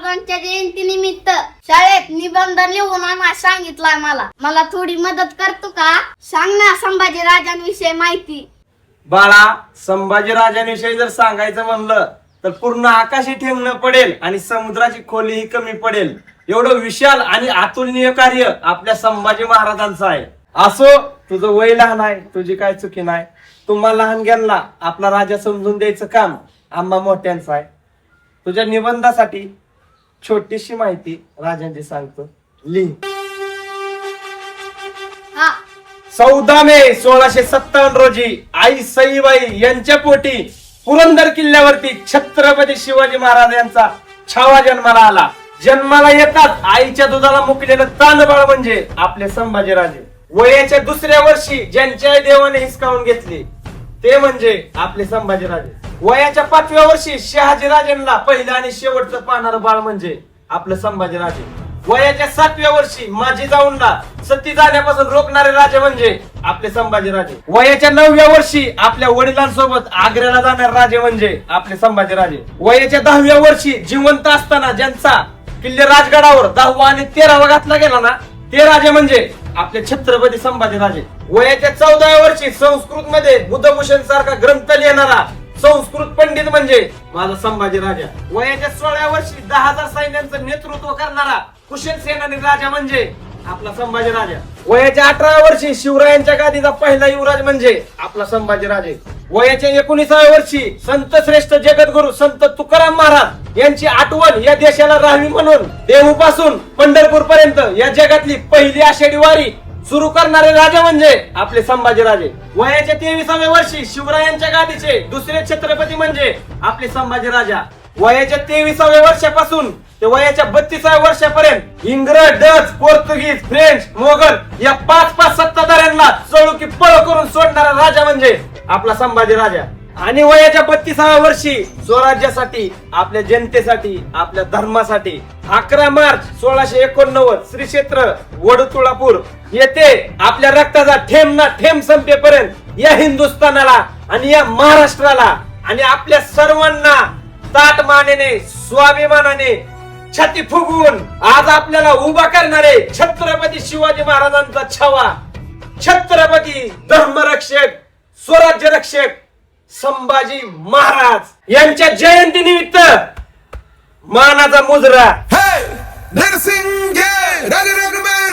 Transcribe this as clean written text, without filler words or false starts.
महाराजांच्या जयंतीनिमित्त शाळेत निबंध लिहून आणायला सांगितलाय मला थोडी मदत करतो का? सांग ना संभाजीराजांविषयी माहिती. बाळा, संभाजीराजांविषयी जर सांगायचं म्हणलं तर पूर्ण आकाशी ठेंगणं पडेल आणि समुद्राची खोलीही कमी पडेल. एवढं विशाल आणि अतुलनीय कार्य आपल्या संभाजी महाराजांचं आहे. असो, तुझं वय लहान आहे, तुझी काय चुकी नाही. तुम्हाला लहानग्यांना आपला राजा समजून द्यायचं काम आम्हा मोठ्यांचं आहे. तुझ्या निबंधासाठी छोटीशी माहिती राजांची सांगतो, लिह. 14 मे 1657 रोजी आई सईबाई यांच्या पोटी पुरंदर किल्ल्यावरती छत्रपती शिवाजी महाराज यांचा छावा जन्माला आला. जन्माला येतात आईच्या दुधाला मुकलेलं तानबाळ म्हणजे आपले संभाजीराजे. वयाच्या दुसऱ्या वर्षी ज्यांच्या देवाने हिसकावून घेतली ते म्हणजे आपले संभाजीराजे. वयाच्या 5व्या वर्षी शहाजीराजांना पहिलं आणि शेवटचं पाहणारं बाळ म्हणजे आपलं संभाजीराजे. वयाच्या 7व्या वर्षी माझी जाऊनला सती जाण्यापासून रोखणारे राजे म्हणजे आपले संभाजीराजे. वयाच्या 9व्या वर्षी आपल्या वडिलांसोबत आग्र्याला जाणारे राजे म्हणजे आपले संभाजीराजे. वयाच्या 10व्या वर्षी जिवंत असताना ज्यांचा किल्ले राजगडावर 10वा आणि 13वा घातला गेला ना ते राजे म्हणजे आपले छत्रपती संभाजीराजे. वयाच्या 14व्या वर्षी संस्कृत मध्ये बुद्धभूषण सारखा ग्रंथ लिहिणारा संस्कृत पंडित म्हणजे माझा संभाजीराजा. वयाच्या 16व्या वर्षी 10,000 सैन्यांचं नेतृत्व करणारा कुशल सेनानी राजा म्हणजे आपला संभाजीराजा. वयाच्या 18व्या वर्षी शिवरायांच्या गादीचा पहिला युवराज म्हणजे आपला संभाजीराजे. वयाच्या 19व्या वर्षी संत श्रेष्ठ जगद्गुरु संत तुकाराम महाराज यांची आठवण या देशाला राहावी म्हणून देहूपासून पंढरपूर पर्यंत या जगातली पहिली आषाढी वारी सुरू करणारे राजा म्हणजे आपले संभाजीराजे. वयाच्या 23व्या वर्षी शिवरायांच्या गादीचे दुसरे छत्रपती म्हणजे आपले संभाजीराजा. वयाच्या 23व्या वर्षापासून ते वयाच्या 32व्या वर्षापर्यंत इंग्रज, डच, पोर्तुगीज, फ्रेंच, मोगल या 5 सत्ताधाऱ्यांना चळुकी पळ करून सोडणारा राजा म्हणजे आपला संभाजीराजा. आणि वयाच्या 32व्या वर्षी स्वराज्यासाठी, आपल्या जनतेसाठी, आपल्या धर्मासाठी 11 मार्च 1689 श्री क्षेत्र वडुतुळापूर येथे आपल्या रक्ताचा थेंब ना थेंब संपेपर्यंत या हिंदुस्थानाला आणि या महाराष्ट्राला आणि आपल्या सर्वांना ताट मानेने स्वाभिमानाने छाती फुगवून आज आपल्याला उभा करणारे छत्रपती शिवाजी महाराजांचा छावा, छत्रपती धर्मरक्षक, स्वराज्य रक्षक संभाजी महाराज यांच्या जयंती निमित्त मानाचा मुजरा. नरसिंह रग रग में